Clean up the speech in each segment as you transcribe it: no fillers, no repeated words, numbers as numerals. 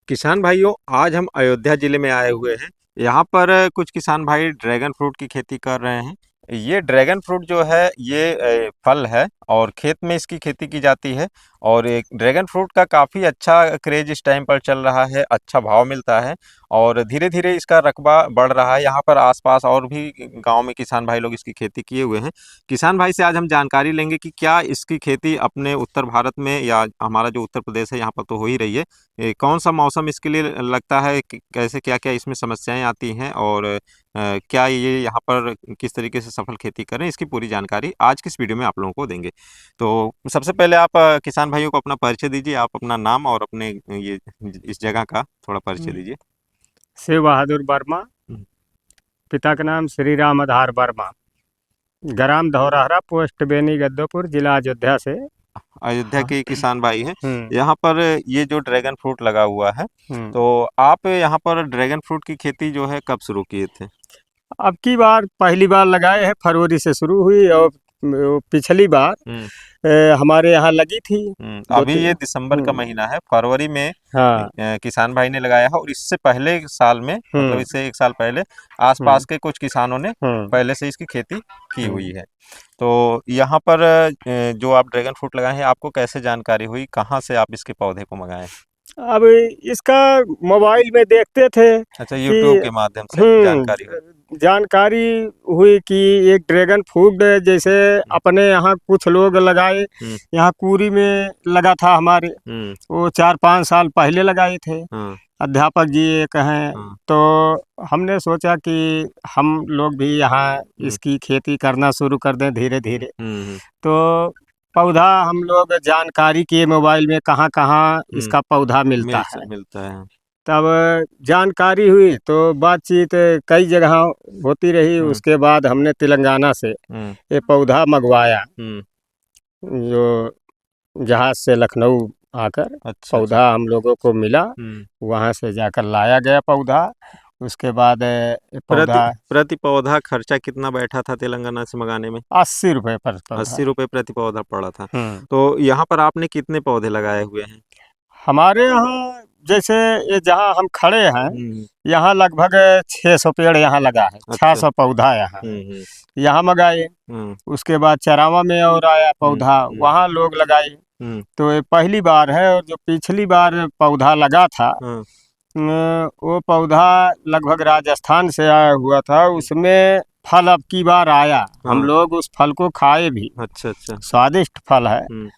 किसान भाइयों, आज हम अयोध्या जिले में आए हुए हैं। यहाँ पर कुछ किसान भाई ड्रैगन फ्रूट की खेती कर रहे हैं। ये ड्रैगन फ्रूट जो है ये फल है और खेत में इसकी खेती की जाती है। और एक ड्रैगन फ्रूट का काफ़ी अच्छा क्रेज इस टाइम पर चल रहा है, अच्छा भाव मिलता है और धीरे धीरे इसका रकबा बढ़ रहा है। यहाँ पर आसपास और भी गांव में किसान भाई लोग इसकी खेती किए हुए हैं। किसान भाई से आज हम जानकारी लेंगे कि क्या इसकी खेती अपने उत्तर भारत में या हमारा जो उत्तर प्रदेश है यहाँ पर तो हो ही रही है। कौन सा मौसम इसके लिए लगता है कैसे क्या क्या इसमें समस्याएं आती हैं और क्या ये यहाँ पर किस तरीके से सफल खेती करें, इसकी पूरी जानकारी आज की इस वीडियो में आप लोगों को देंगे। तो सबसे पहले आप किसान भाइयों को अपना परिचय दीजिए। आप अपना नाम और अपने ये इस जगह का थोड़ा परिचय दीजिए। शिव बहादुर वर्मा, हम्म। पिता का नाम श्री राम आधार वर्मा, ग्राम धौरहरा, पोस्ट बेनी गद्दोपुर, जिला अयोध्या से। अयोध्या हाँ। के किसान भाई हैं। हम्म। यहाँ पर ये जो ड्रैगन फ्रूट लगा हुआ है, हम्म। तो आप यहाँ पर ड्रैगन फ्रूट की खेती जो है कब शुरू किए थे? अब की बार पहली बार लगाए हैं, फरवरी से शुरू हुई और पिछली बार हम्म। हमारे यहाँ लगी थी। दो अभी ये तीन। दिसंबर का महीना है, फरवरी में हाँ। किसान भाई ने लगाया है और इससे पहले साल में, मतलब हम्म। इससे एक साल पहले हम्म। आसपास के कुछ किसानों ने हम्म। पहले से इसकी खेती की हुई हम्म। है। तो यहाँ पर जो आप ड्रैगन फ्रूट लगाए हैं, आपको कैसे जानकारी हुई, कहाँ से आप इसके पौधे को मंगाए? अब इसका मोबाइल में देखते थे अच्छा, कि यूट्यूब के माध्यम से जानकारी हुई। जानकारी हुई कि एक ड्रैगन फ्रूट जैसे हम्म। अपने यहाँ कुछ लोग लगाए। हम्म। यहाँ कुरी में लगा था हमारे, हम्म। वो 4-5 साल पहले लगाए थे। हाँ। अध्यापक जी एक हैं, हाँ। तो हमने सोचा कि हम लोग भी यहाँ हम्म। इसकी खेती करना शुरू कर दें धीरे धीरे। हम्म। तो पौधा हम लोग जानकारी किए मोबाइल में कहाँ कहाँ हम्म। इसका पौधा मिलता है। मिलता है। तब जानकारी हुई तो बातचीत कई जगह होती रही। हम्म। उसके बाद हमने तेलंगाना से हम्म। ये पौधा मंगवाया, हम्म। जो जहाज से लखनऊ आकर अच्छा अच्छा। पौधा हम लोगों को मिला। हम्म। वहाँ से जाकर लाया गया पौधा। उसके बाद ये प्रति पौधा प्रति पौधा खर्चा कितना बैठा था तेलंगाना से मंगाने में? 80 रुपये पर पौधा। 80 रुपये प्रति पौधा पड़ा था। हम्म। तो यहाँ पर आपने कितने पौधे लगाए हुए हैं? हमारे यहाँ जैसे ये जहाँ हम खड़े हैं, हम्म। यहाँ लगभग 600 पेड़ यहाँ लगा है, अच्छा। 600 पौधा यहाँ है। हम्म। यहाँ मंगाए। हम्म। उसके बाद चरावा में और आया हम्म। पौधा, हम्म। वहाँ लोग लगाए। हम्म। तो ये पहली बार है। और जो पिछली बार पौधा लगा था, हाँ। वो पौधा लगभग राजस्थान से आया हुआ था। उसमें फल अब की बार आया, हम हाँ। लोग उस फल को खाए भी। अच्छा अच्छा। स्वादिष्ट फल है। हम्म।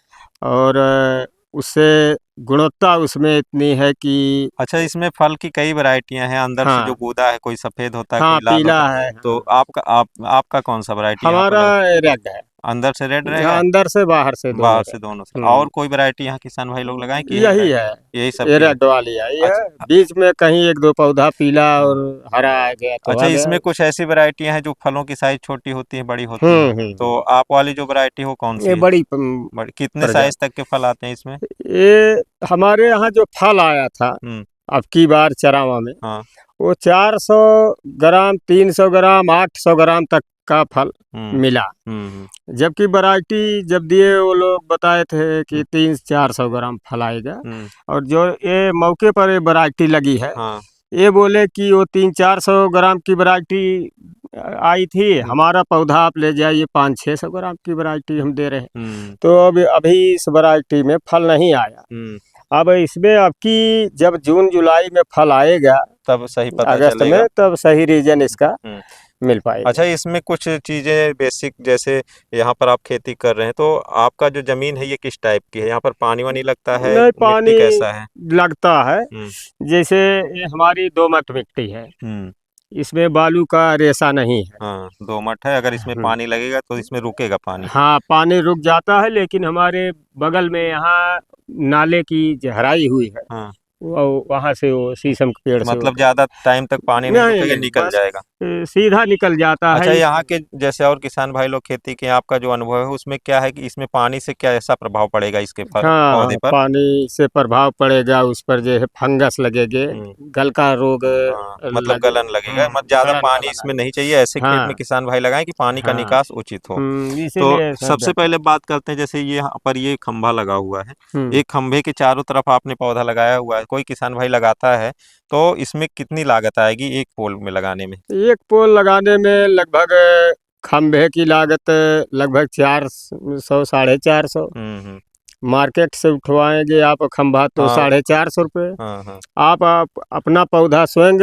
और उससे गुणवत्ता उसमें इतनी है कि अच्छा, इसमें फल की कई वैरायटियां हैं, अंदर से जो हाँ। गूदा है, कोई सफेद होता है, हाँ, कोई लाल पीला होता है। है। तो हाँ। आपका कौन सा वैरायटी यहाँ पर हमारा लगा? रेड है। अंदर से रेड हाँ, रहेगा? अंदर से बाहर से दोनों बाहर से रेड। दोनों से। और हम्म। कोई वैरायटी यहाँ किसान भाई लोग लगाएं कि यही यही है, वैरायटी, यही सब ये की है? रेड वाली है। ये अच्छा। बीच में कहीं एक दो पौधा पीला और हाँ। हरा आ गया तो अच्छा, आ गया। इसमें कुछ ऐसी वैरायटियां हैं जो फलों की साइज छोटी होती है, बड़ी होती हैं। तो हम्म। आप वाली जो वैरायटी हो कौन सी ये है? बड़ी बड़ी कितने साइज प्रजाति। तक के फल आते हैं इसमें? ये हमारे यहाँ जो फल आया था हम्म। अब की बार चरावा में, हाँ। वो 400 ग्राम, 300 ग्राम, 800 ग्राम तक का फल हम्म। मिला। हम्म। जबकि वैरायटी जब दिए वो लोग बताए थे कि हम्म। 300-400 ग्राम फल आएगा। हम्म। और जो ये मौके पर ये वैरायटी लगी है, हाँ। ये बोले कि वो 300-400 ग्राम की वैरायटी आई थी, हम्म। हमारा पौधा आप ले जाइए 500-600 ग्राम की वैरायटी हम दे रहे हैं। हम्म। तो अब अभी इस वैरायटी में फल नहीं आया। हम्म। अब इसमें अब की जब जून जुलाई में फल आएगा, तब सही पता अगस्त चलेगा। में, तब सही रीजन इसका हम्म। मिल अच्छा, पाएगा। इसमें कुछ चीजें बेसिक, जैसे यहाँ पर आप खेती कर रहे हैं, तो आपका जो जमीन है ये किस टाइप की है? यहाँ पर पानी वानी लगता है, नहीं, मिट्टी पानी कैसा है? लगता है। हम्म। जैसे ये हमारी दोमट मिट्टी है, हम्म। इसमें बालू का रेशा नहीं है। हाँ, दोमट है। अगर इसमें हम्म। पानी लगेगा तो इसमें रुकेगा पानी। हाँ, पानी रुक जाता है, लेकिन हमारे बगल में यहाँ नाले की गहराई हुई है। हाँ। वो वहाँ से वो शीशम के पेड़ तो से मतलब होकर। ज्यादा टाइम तक पानी नहीं नहीं रुकेगा, नहीं, निकल बस जाएगा। सीधा निकल जाता अच्छा, है इस। यहाँ के जैसे और किसान भाई लोग खेती के, आपका जो अनुभव है उसमें क्या है कि इसमें पानी से क्या ऐसा प्रभाव पड़ेगा इसके हाँ, पौधे पर? पानी से प्रभाव पड़ेगा उस पर, जो है फंगस लगेगे, हम्म। गल का रोग हाँ, मतलब लगे। गलन लगेगा। मतलब ज्यादा गलन पानी वलन इसमें आए। नहीं चाहिए, ऐसे खेत में हाँ। किसान भाई लगाएं कि पानी का हाँ। निकास उचित हो। तो इसीलिए सब सबसे बेहतर। पहले बात करते हैं, जैसे ये यहाँ पर ये खंभा लगा हुआ है, हम्म। एक खंभे के चारों तरफ आपने पौधा लगाया हुआ है, कोई किसान भाई लगाता है तो इसमें कितनी लागत आएगी एक पोल में लगाने में? एक पोल लगाने में लगभग खंभे की लागत लगभग 400 450। हम्म। मार्केट से उठवाएंगे आप खंभा तो हाँ 450 रुपये। हाँ हाँ। आप अपना पौधा स्वयं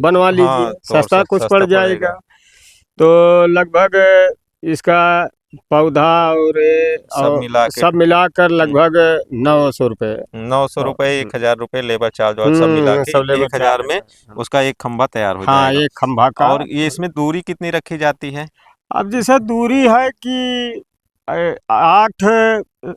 बनवा हाँ लीजिए, तो सस्ता कुछ पड़ सस्ता जाएगा। पड़ेगा। तो लगभग इसका पौधा और सब मिला के सब मिलाकर लगभग 900 रुपये। 900 रुपये, 1,000 रुपये लेबर चार्ज और सब मिला के सब लेबर 1,000 चार्ज में है। उसका एक खंभा तैयार हो हाँ जाएगा। एक खंभा का। और ये इसमें दूरी कितनी रखी जाती है? अब जैसे दूरी है कि 8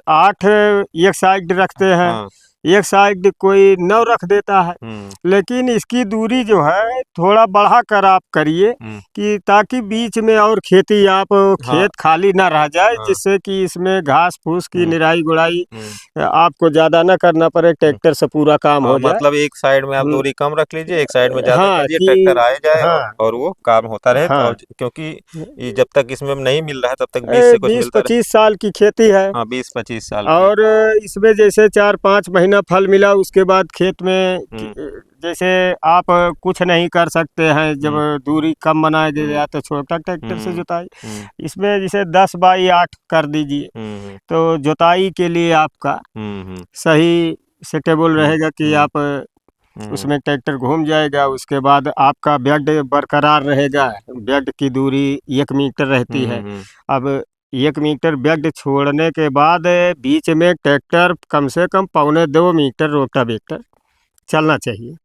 8 एक साइड रखते हैं, हाँ। एक साइड कोई 9 रख देता है। हम्म लेकिन इसकी दूरी जो है थोड़ा बढ़ा कर आप करिए हम्म। कि ताकि बीच में और खेती आप हाँ खेत खाली ना रह जाए, हाँ। जिससे कि इसमें घास फूस की हम्म निराई गुड़ाई हम्म आपको ज़्यादा ना करना पड़े, हम्म। ट्रैक्टर से पूरा काम हाँ हो जाए। मतलब एक साइड में आप हम्म, दूरी कम रख लीजिए, एक साइड में ज्यादा हाँ करिए, ट्रैक्टर कि आए जाए हाँ और वो काम होता रहे। हाँ और क्योंकि ये जब तक इसमें नहीं मिल रहा है तब तक बीच से कुछ बीस मिलता रहे। 25 साल की खेती है। हाँ 20-25 साल की। और इसमें जैसे 4 5 महीना फल मिला उसके बाद खेत में हम्म जैसे आप कुछ नहीं कर सकते हैं, जब हम्म दूरी कम बनाया हम्म गया तो छोटा ट्रैक्टर से हम्म जुताई। हम्म इसमें जैसे 10 बाई 8 कर दीजिए हम्म तो जुताई के लिए आपका हम्म सही सेटेबल हम्म रहेगा कि हम्म आप हम्म उसमें ट्रैक्टर घूम जाएगा। उसके बाद आपका बेड बरकरार रहेगा, बेड की दूरी 1 मीटर रहती है। हम्म। अब 1 मीटर बेड छोड़ने के बाद बीच में ट्रैक्टर कम से कम 1.25 मीटर रोटावेटर चलना चाहिए।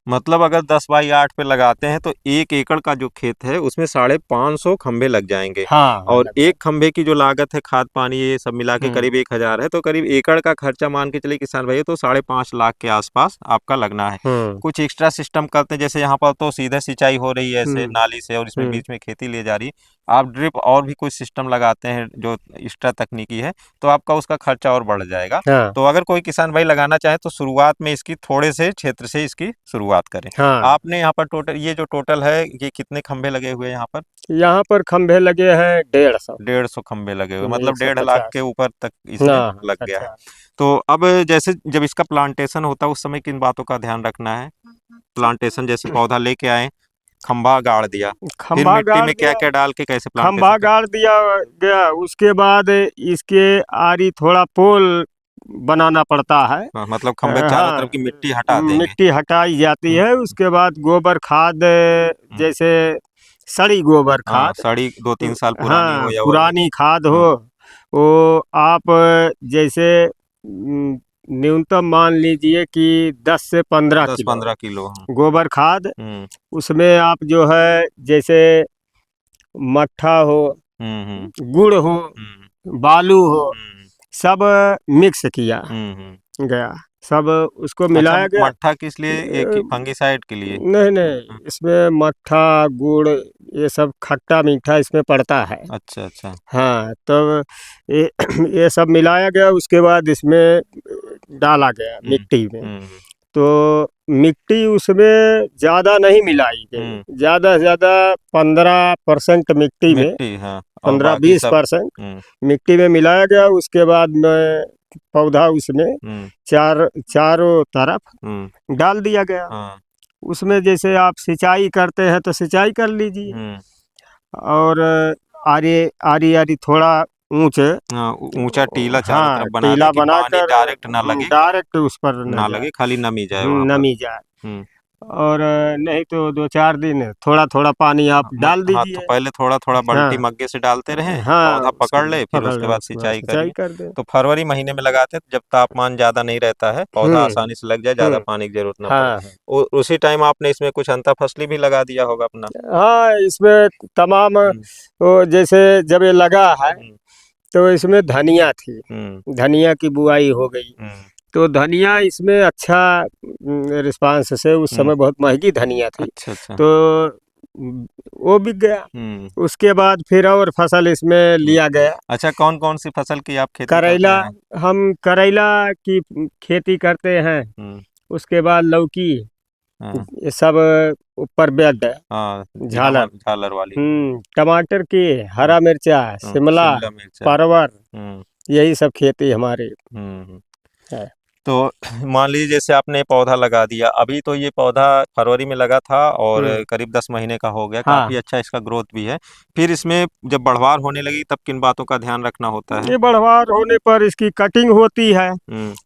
मतलब अगर 10 बाई 8 पे लगाते हैं तो 1 एकड़ का जो खेत है उसमें 550 खंभे लग जाएंगे। हाँ हाँ और लग एक जाए। खंभे की जो लागत है खाद पानी ये सब मिला के हम्म करीब 1,000 है, तो करीब एकड़ का खर्चा मान के चलिए किसान भाई तो 5.5 लाख के आसपास आपका लगना है। हम्म कुछ एक्स्ट्रा सिस्टम करते हैं, जैसे यहाँ पर तो सीधे सिंचाई हो रही है ऐसे हम्म नाली से और इसमें हम्म बीच में खेती ले जा रही है। आप ड्रिप और भी कुछ सिस्टम लगाते हैं जो एक्स्ट्रा तकनीकी है तो आपका उसका खर्चा और बढ़ जाएगा। हाँ तो अगर कोई किसान भाई लगाना चाहे तो शुरुआत में इसकी थोड़े से क्षेत्र से इसकी शुरुआत करें। हाँ। आपने यहाँ पर टोटल ये जो टोटल है ये कितने खंभे लगे हुए हैं यहाँ पर? यहाँ पर खंभे लगे हैं 150। 150 खंभे लगे हुए, मतलब 1.5 लाख के 150। ऊपर तक इसमें हाँ हाँ, लग गया है। अच्छा। तो अब जैसे जब इसका प्लांटेशन होता है उस समय किन बातों का ध्यान रखना है? प्लांटेशन जैसे पौधा लेके आए, खंभा गाड़ दिया, फिर खंभा मिट्टी गाड़ में क्या दिया, क्या डाल के कैसे प्लांटेशन खंभा कर? गाड़ दिया गया, उसके बाद इसके आरी थोड़ा पोल बनाना पड़ता है। हाँ, मतलब खंभे के चारों तरफ हाँ की मिट्टी हटा देंगे। मिट्टी हटाई जाती हम्म है। उसके बाद गोबर खाद, हम्म। जैसे सड़ी गोबर हाँ खाद, सड़ी 2-3 साल पुरानी हो हाँ या वर्मी। पुरानी खाद हो, हम्म वो आप जैसे न्यूनतम मान लीजिए कि 10 से 15 किलो 10-15 किलो। गोबर खाद। हम्म उसमें आप जो है जैसे मट्ठा हो, हम्म। गुड़ हो, हम्म बालू हो, हम्म सब मिक्स किया हम्म। गया, सब उसको अच्छा, मिलाया गया। मट्ठा किस लिए? एक फंगिसाइड के लिए? नहीं नहीं, हाँ, इसमें मट्ठा गुड़ ये सब खट्टा मीठा इसमें पड़ता है। अच्छा अच्छा। हाँ तब ये ये सब मिलाया गया, उसके बाद इसमें डाला गया हम्म मिट्टी में। हम्म तो मिट्टी उसमें ज़्यादा नहीं मिलाई हम्म। गई, ज़्यादा से ज़्यादा 15% मिट्टी में, मिट्टी, हाँ, और पंद्रह बाकी बीस सब। परसेंट हम्म मिट्टी में मिलाया गया। उसके बाद में पौधा उसमें हम्म चारों तरफ हम्म। डाल दिया गया। हाँ। उसमें जैसे आप सिंचाई करते हैं तो सिंचाई कर लीजिए। हम्म। और आरी आरी आरी थोड़ा ऊंचे, हाँ, ऊंचा टीला चारों हाँ तरफ बना दे टीला कि पानी बनाकर डायरेक्ट ना लगे। डायरेक्ट उस पर न ना जाए, लगे, खाली नमी जाए वहां पर। नमी जाए। हम्म। और नहीं तो 2 4 दिन थोड़ा थोड़ा पानी आप डाल हाँ तो दीजिए। पहले थोड़ा थोड़ा बाल्टी हाँ मग्गे से डालते रहे, हाँ पौधा उसके पकड़ बाद ले, फिर पकड़ उसके लें, बाद उसके बाद सिंचाई सिंचाई करिए। कर दें। तो फरवरी महीने में लगाते हैं जब तापमान ज्यादा नहीं रहता है, पौधा हम्म आसानी से लग जाए, ज्यादा हम्म पानी की जरूरत ना पड़े। हाँ हाँ उसी टाइम आपने इसमें कुछ अंतर फसली भी लगा दिया होगा अपना? हाँ इसमें तमाम हम्म वो जैसे जब ये लगा है हम्म तो इसमें धनिया थी, हम्म धनिया की बुआई हो गई। हम्म तो धनिया इसमें अच्छा रिस्पांस से, उस हम्म। समय बहुत महंगी धनिया थी। अच्छा अच्छा। तो वो बिक गया। हम्म उसके बाद फिर और फसल इसमें हम्म। लिया गया। अच्छा, कौन कौन सी फसल की आप खेती करते करेला, हैं? हम करेला की खेती करते हैं। हम्म। उसके बाद लौकी, हाँ ये सब ऊपर बेड है, हाँ, झालर। झालर वाली। टमाटर की, हाँ हरा मिर्चा, हाँ, शिमला, शिमला मिर्चा। परवल, हम्म यही सब खेती हमारी हम्म। है। तो मान लीजिए जैसे आपने पौधा लगा दिया, अभी तो ये पौधा फरवरी में लगा था और करीब 10 महीने का हो गया, हाँ काफी अच्छा इसका ग्रोथ भी है। फिर इसमें जब बढ़वार होने लगी तब किन बातों का ध्यान रखना होता है? ये बढ़वार होने पर इसकी कटिंग होती है।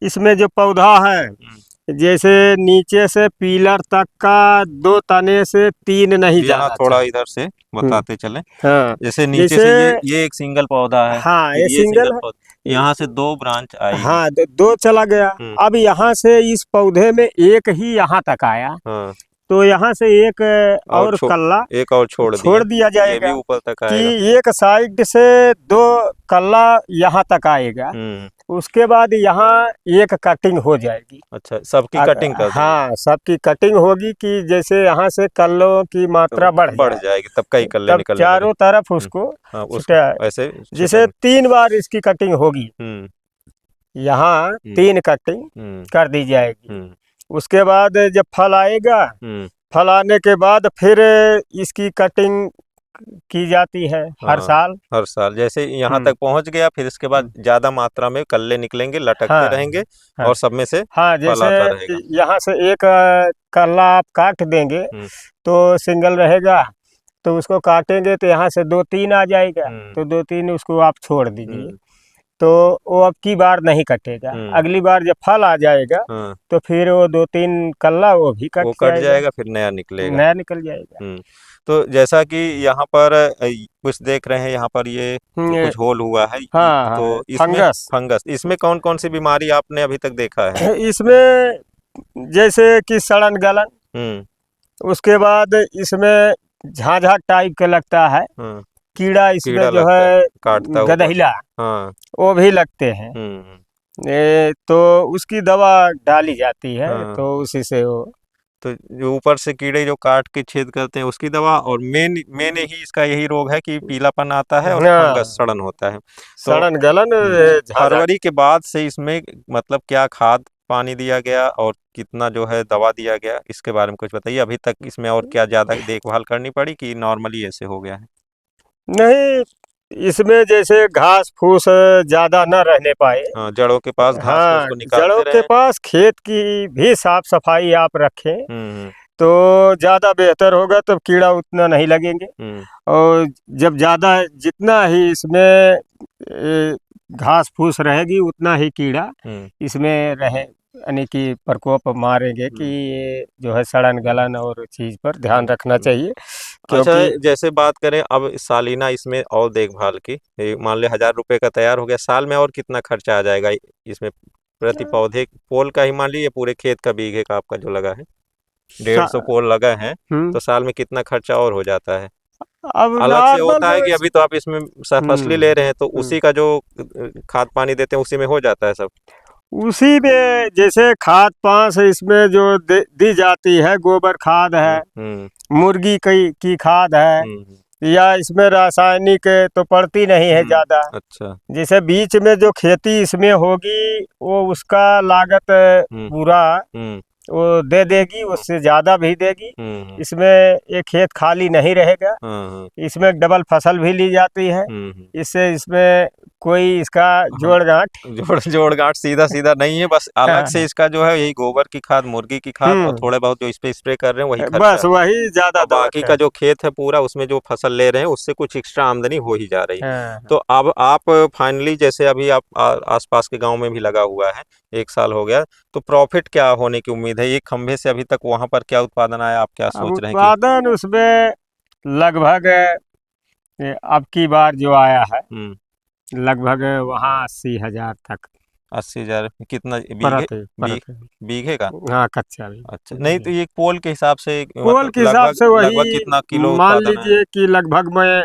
इसमें जो पौधा है, जैसे नीचे से पिलर तक का 2 तने से 3 नहीं यहाँ जाना थोड़ा चाहिए। इधर से बताते चले। हाँ, जैसे नीचे जैसे से ये एक सिंगल पौधा है, हाँ, फिर ये ये सिंगल सिंगल है। पौधा, यहाँ से 2 ब्रांच आएगी। हाँ, 2 चला गया। अब यहाँ से इस पौधे में एक ही यहाँ तक आया, हाँ, तो यहाँ से एक और कल्ला एक और छोड़ छोड़ दिया ये भी जाएगा ऊपर तक कि आएगा। एक साइड से 2 कल्ला यहाँ तक आएगा। उसके बाद यहाँ एक कटिंग हो जाएगी। अच्छा, सबकी कटिंग कर देंगे। हाँ, सबकी कटिंग होगी कि जैसे यहाँ से कल्लों की मात्रा बढ़ जाएगी, तब कई कल्ले तब निकलने चारों तरफ उसको हाँ, ऐसे जैसे 3 बार इसकी कटिंग होगी, यहाँ 3 कटिंग कर दी जाएगी। उसके बाद जब फल आएगा, फल आने के बाद फिर इसकी कटिंग की जाती है हर साल। जैसे यहाँ तक पहुँच गया, फिर इसके बाद ज्यादा मात्रा में कल्ले निकलेंगे, लटकते रहेंगे और सब में से हाँ, फल आता रहेगा। जैसे यहाँ से एक कल्ला आप काट देंगे तो सिंगल रहेगा, तो उसको काटेंगे तो यहाँ से 2-3 आ जाएगा, तो 2-3 उसको आप छोड़ दीजिए, तो वो अब की बार नहीं कटेगा। अगली बार जब फल आ जाएगा तो फिर वो 2-3 कल्ला वो भी कट जाएगा, फिर नया निकल जाएगा। तो जैसा कि यहाँ पर कुछ देख रहे हैं, यहाँ पर ये कुछ होल हुआ है। हाँ, तो इसमें फंगस, इसमें कौन कौन सी बीमारी आपने अभी तक देखा है? इसमें जैसे कि सड़न गलन, उसके बाद इसमें झाझा टाइप का लगता है, कीड़ा इसमें जो है काटता गदहिला, वो भी लगते हैं। तो उसकी दवा डाली जाती है, तो उसी से वो तो जो ऊपर से कीड़े जो काट के छेद करते हैं उसकी दवा, और मेन ही इसका यही रोग है कि पीलापन आता है और फंगस, सड़न होता है। तो सड़न गलन फरवरी के बाद से इसमें मतलब क्या खाद पानी दिया गया और कितना जो है दवा दिया गया, इसके बारे में कुछ बताइए। अभी तक इसमें और क्या ज्यादा देखभाल करनी पड़ी कि नॉर्मली ऐसे हो गया है? नहीं, इसमें जैसे घास फूस ज्यादा न रहने पाए। जड़ों के पास घास फूस को निकालते जड़ों के पास खेत की भी साफ सफाई आप रखें तो ज्यादा बेहतर होगा, तो कीड़ा उतना नहीं लगेंगे। और जब ज्यादा जितना ही इसमें घास फूस रहेगी उतना ही कीड़ा इसमें रहे, यानी कि प्रकोप मारेंगे कि ये जो है सड़न गलन और चीज पर ध्यान रखना चाहिए। अच्छा, जैसे बात करें अब सालीना इसमें और देखभाल की, मान लिया 1000 रुपए का तैयार हो गया, साल में और कितना खर्चा आ जाएगा इसमें प्रति पौधे? पोल का ही मान लीजिए, पूरे खेत का बीघे का आपका जो लगा है 150 पोल लगा है, तो साल में कितना खर्चा और हो जाता है? अब अलग से होता है कि अभी तो आप इसमें फसली ले रहे हैं, तो उसी का जो खाद पानी देते हैं उसी में हो जाता है सब? उसी में जैसे खाद पांस इसमें जो दी जाती है, गोबर खाद है, मुर्गी की खाद है, या इसमें रासायनिक तो पड़ती नहीं है ज्यादा। अच्छा, जैसे बीच में जो खेती इसमें होगी वो उसका लागत पूरा वो दे देगी, उससे ज्यादा भी देगी। इसमें एक खेत खाली नहीं रहेगा, इसमें डबल फसल भी ली जाती है। इससे इसमें कोई इसका जोड़ गांठ सीधा नहीं है, बस अलग से इसका जो है यही गोबर की खाद, मुर्गी की खाद और थोड़े बहुत जो इस पे स्प्रे कर रहे हैं वही खर्चा, बस वही ज्यादा। बाकी का जो खेत है पूरा, उसमें जो फसल ले रहे हैं उससे कुछ एक्स्ट्रा आमदनी हो ही जा रही है। तो अब आप फाइनली, जैसे अभी आप आसपास के गांव में भी लगा हुआ है, 1 साल हो गया, तो प्रॉफिट क्या होने की उम्मीद है? एक खंभे से अभी तक वहां पर क्या उत्पादन आया, आप क्या सोच रहे हैं? उत्पादन उसमें लगभग अब की बार जो आया है लगभग वहाँ 80,000 तक। 80,000 कितना बीघे का? हाँ, कच्चा भी। अच्छा, नहीं तो ये पोल के हिसाब से, पोल के हिसाब से वही कितना किलो मान लीजिए कि लगभग में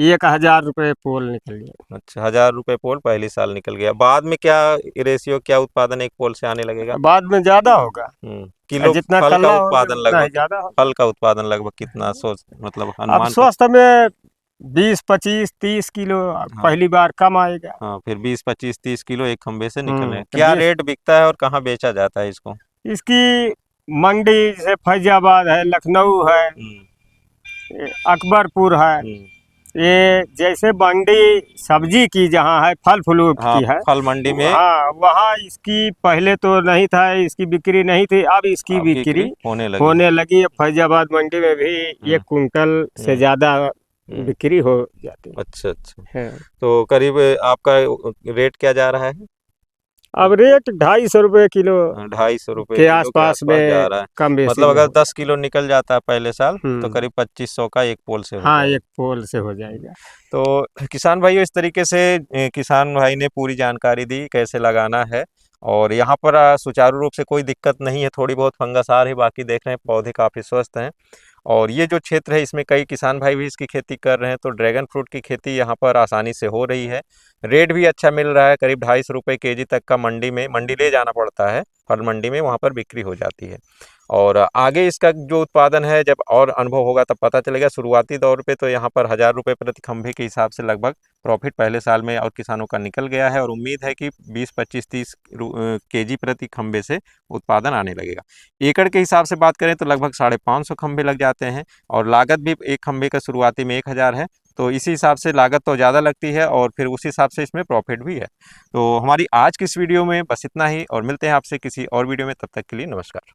1,000 रुपये पोल निकल गया। अच्छा, 1000 रुपये पोल पहले साल निकल गया। बाद में क्या रेशियो, क्या उत्पादन एक पोल से आने लगेगा? बाद में ज्यादा होगा, किलो जितना फल का उत्पादन लगभग ज्यादा, फल का उत्पादन लगभग कितना सोच, मतलब अब स्वस्थ में 20-25-30 किलो पहली बार कम आएगा। हाँ, फिर 20-25-30 किलो एक खंबे से निकले। क्या रेट बिकता है और कहाँ बेचा जाता है इसको? इसकी मंडी जैसे फैजाबाद है, लखनऊ है, अकबरपुर है, ये जैसे मंडी सब्जी की जहाँ है, फल फ्रूट हाँ, की है, फल मंडी में हाँ वहाँ इसकी पहले तो नहीं था, इसकी बिक्री नहीं थी, अब इसकी अब बिक्री होने होने लगी लगी है। फैजाबाद मंडी में भी है। 1 कुंटल से हम्म ज़्यादा हम्म बिक्री हो जाती अच्छा अच्छा। है। तो करीब आपका रेट क्या जा रहा है? अब रेट 250 रुपये किलो 250 रुपये के किलो के आसपास आसपास जा में रहा है। कम बेसी मतलब में अगर होगा। 10 किलो निकल जाता है पहले साल तो हम्म। करीब 2500 का एक पोल से हो हाँ, जाएगा। 1 पोल से हो जाएगा। तो किसान भाइयों, इस तरीके से किसान भाई ने पूरी जानकारी दी कैसे लगाना है। और यहाँ पर सुचारू रूप से कोई दिक्कत नहीं है, थोड़ी बहुत फंगस आ रही, बाकी देख रहे हैं पौधे काफ़ी स्वस्थ हैं। और ये जो क्षेत्र है इसमें कई किसान भाई भी इसकी खेती कर रहे हैं, तो ड्रैगन फ्रूट की खेती यहाँ पर आसानी से हो रही है। रेट भी अच्छा मिल रहा है, करीब 250 रुपये केजी तक का मंडी ले जाना पड़ता है, फल मंडी में वहाँ पर बिक्री हो जाती है। और आगे इसका जो उत्पादन है जब और अनुभव होगा तब पता चलेगा। शुरुआती दौर पे तो यहाँ पर 1000 रुपये प्रति खंभे के हिसाब से लगभग प्रॉफिट पहले साल में और किसानों का निकल गया है, और उम्मीद है कि 20, 25, 30 केजी प्रति खंभे से उत्पादन आने लगेगा। एकड़ के हिसाब से बात करें तो लगभग 550 खंभे लग जाते हैं, और लागत भी एक खंभे का शुरुआती में 1000 है। तो इसी हिसाब से लागत तो ज़्यादा लगती है और फिर उसी हिसाब से इसमें प्रॉफिट भी है। तो हमारी आज की इस वीडियो में बस इतना ही, और मिलते हैं आपसे किसी और वीडियो में, तब तक के लिए नमस्कार।